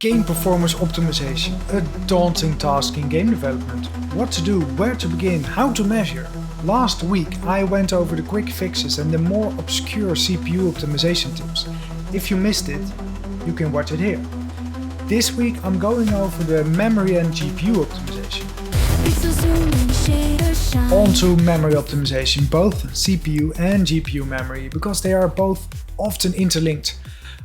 Game performance optimization, a daunting task in game development. What to do, where to begin, how to measure. Last week I went over the quick fixes and the more obscure CPU optimization tips. If you missed it, you can watch it here. This week I'm going over the memory and GPU optimization. On to memory optimization, both CPU and GPU memory, because they are both often interlinked.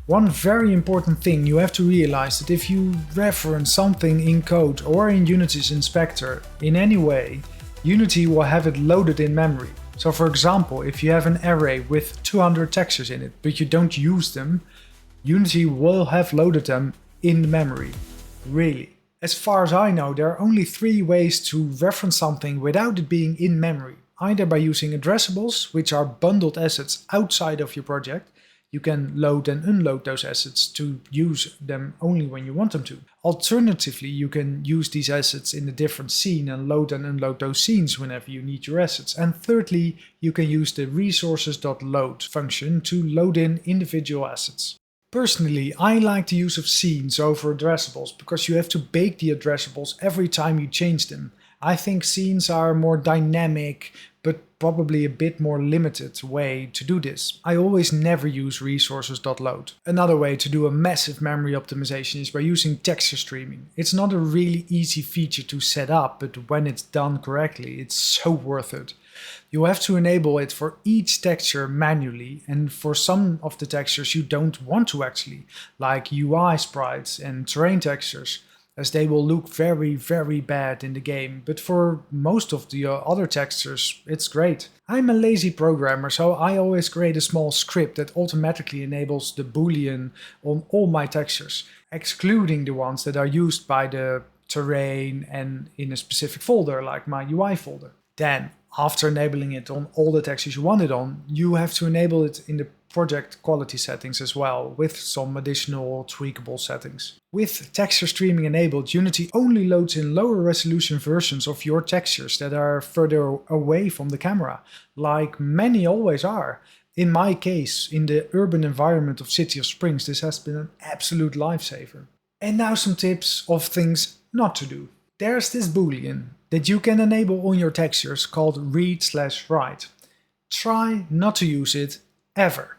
One very important thing you have to realize that if you reference something in code or in Unity's inspector in any way, Unity will have it loaded in memory. So for example, if you have an array with 200 textures in it, but you don't use them, Unity will have loaded them in memory. Really. As far as I know, there are only 3 ways to reference something without it being in memory. Either by using addressables, which are bundled assets outside of your project. You can load and unload those assets to use them only when you want them to. Alternatively, you can use these assets in a different scene and load and unload those scenes whenever you need your assets. And thirdly, you can use the resources.load function to load in individual assets. Personally, I like the use of scenes over addressables because you have to bake the addressables every time you change them. I think scenes are more dynamic, but probably a bit more limited way to do this. I always never use resources.load. Another way to do a massive memory optimization is by using texture streaming. It's not a really easy feature to set up, but when it's done correctly, it's so worth it. You have to enable it for each texture manually, and for some of the textures you don't want to actually, like UI sprites and terrain textures, as they will look very, very bad in the game, but for most of the other textures, it's great. I'm a lazy programmer, so I always create a small script that automatically enables the boolean on all my textures, excluding the ones that are used by the terrain and in a specific folder, like my UI folder. Then, after enabling it on all the textures you want it on, you have to enable it in the project quality settings as well, with some additional tweakable settings. With texture streaming enabled, Unity only loads in lower resolution versions of your textures that are further away from the camera, like many always are. In my case, in the urban environment of City of Springs, this has been an absolute lifesaver. And now some tips of things not to do. There's this boolean that you can enable on your textures called read/write. Try not to use it ever.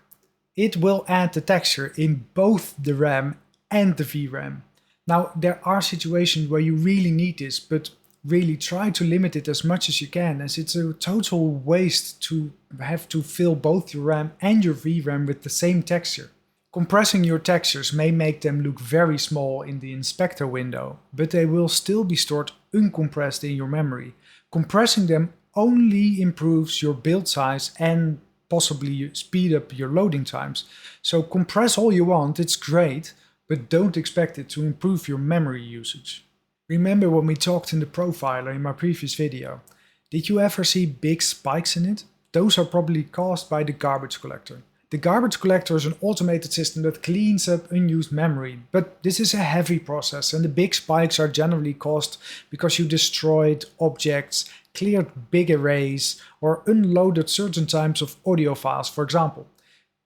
It will add the texture in both the RAM and the VRAM. Now, there are situations where you really need this, but really try to limit it as much as you can, as it's a total waste to have to fill both your RAM and your VRAM with the same texture. Compressing your textures may make them look very small in the inspector window, but they will still be stored uncompressed in your memory. Compressing them only improves your build size and possibly speed up your loading times. So compress all you want, it's great, but don't expect it to improve your memory usage. Remember when we talked in the profiler in my previous video? Did you ever see big spikes in it? Those are probably caused by the garbage collector. The garbage collector is an automated system that cleans up unused memory, but this is a heavy process and the big spikes are generally caused because you destroyed objects, cleared big arrays, or unloaded certain types of audio files, for example.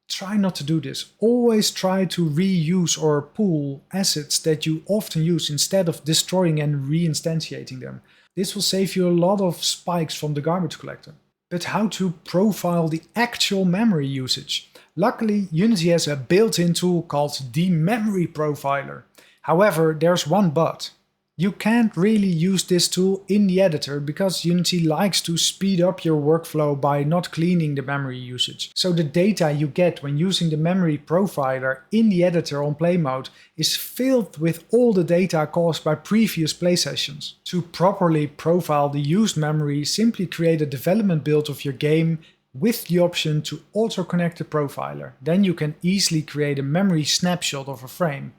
Try not to do this. Always try to reuse or pool assets that you often use instead of destroying and reinstantiating them. This will save you a lot of spikes from the garbage collector. But how to profile the actual memory usage? Luckily, Unity has a built-in tool called the Memory Profiler. However, there's one but. You can't really use this tool in the editor because Unity likes to speed up your workflow by not cleaning the memory usage. So the data you get when using the Memory Profiler in the editor on play mode is filled with all the data caused by previous play sessions. To properly profile the used memory, simply create a development build of your game with the option to auto-connect the profiler. Then you can easily create a memory snapshot of a frame.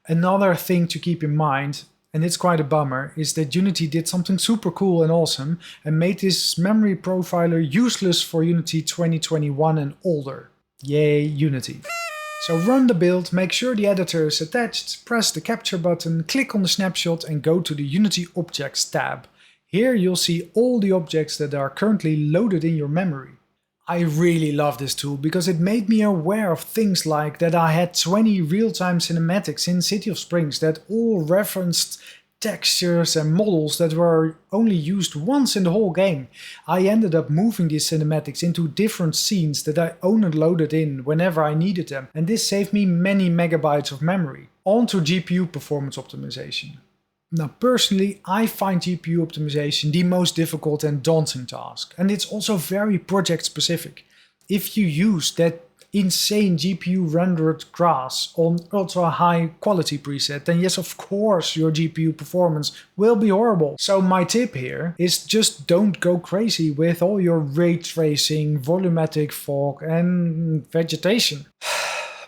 Another thing to keep in mind, and it's quite a bummer, is that Unity did something super cool and awesome and made this memory profiler useless for Unity 2021 and older. Yay, Unity. So run the build, make sure the editor is attached, press the capture button, click on the snapshot and go to the Unity Objects tab. Here you'll see all the objects that are currently loaded in your memory. I really love this tool because it made me aware of things like that I had 20 real-time cinematics in City of Springs that all referenced textures and models that were only used once in the whole game. I ended up moving these cinematics into different scenes that I only loaded in whenever I needed them, and this saved me many megabytes of memory. On to GPU performance optimization. Now personally, I find GPU optimization the most difficult and daunting task, and it's also very project specific. If you use that insane GPU rendered grass on ultra high quality preset, then yes, of course your GPU performance will be horrible. So my tip here is just don't go crazy with all your ray tracing, volumetric fog and vegetation.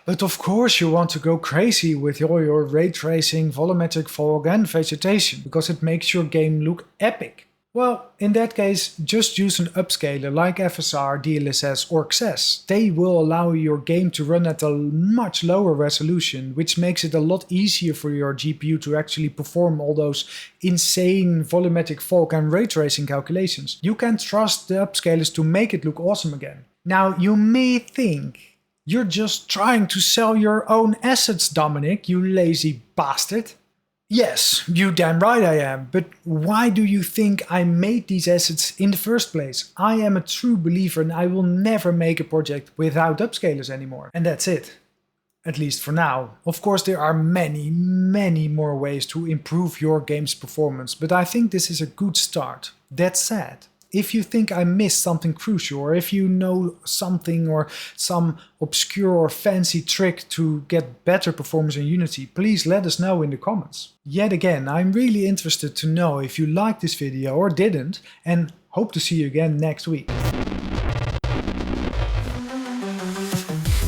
But of course you want to go crazy with all your ray tracing, volumetric fog and vegetation, because it makes your game look epic. Well, in that case, just use an upscaler like FSR, DLSS or XS. They will allow your game to run at a much lower resolution, which makes it a lot easier for your GPU to actually perform all those insane volumetric fog and ray tracing calculations. You can trust the upscalers to make it look awesome again. Now, you may think you're just trying to sell your own assets, Dominic, you lazy bastard. Yes, you damn right I am, but why do you think I made these assets in the first place? I am a true believer and I will never make a project without upscalers anymore. And that's it. At least for now. Of course there are many more ways to improve your game's performance, but I think this is a good start. That said, if you think I missed something crucial, or if you know something or some obscure or fancy trick to get better performance in Unity, please let us know in the comments. Yet again, I'm really interested to know if you liked this video or didn't, and hope to see you again next week.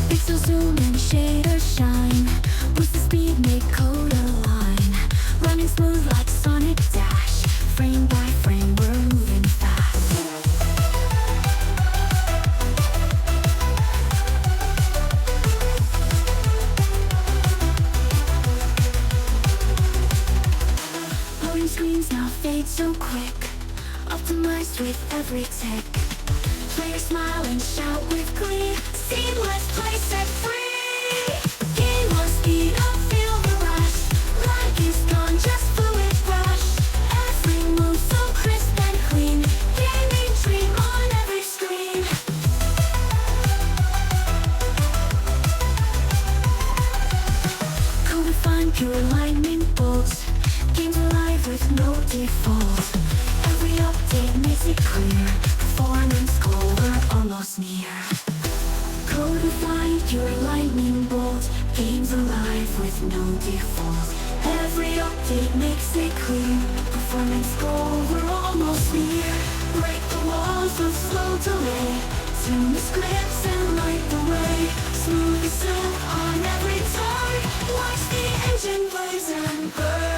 Pixel zoom and shader shine, boost the speed, make code align, running smooth like Sonic Dash, frame by frame we're moving fast. Loading screens now fade so quick, optimized with every tick. Players smile and shout with glee, seamless play set free. Game on speed up, feel the rush, lag is gone, just fluid rush. Every move so crisp and clean, gaming dream on every screen. Codifying pure lightning bolts, games alive with no default. Every update makes it clear, performance goal we're almost near. Codifying pure lightning bolt, games alive with no default. Every update makes it clear, performance goal we're almost near. Break the walls of slow delay, tune the scripts and light the way. Smooth silk on every turn, watch the engine blaze and burn.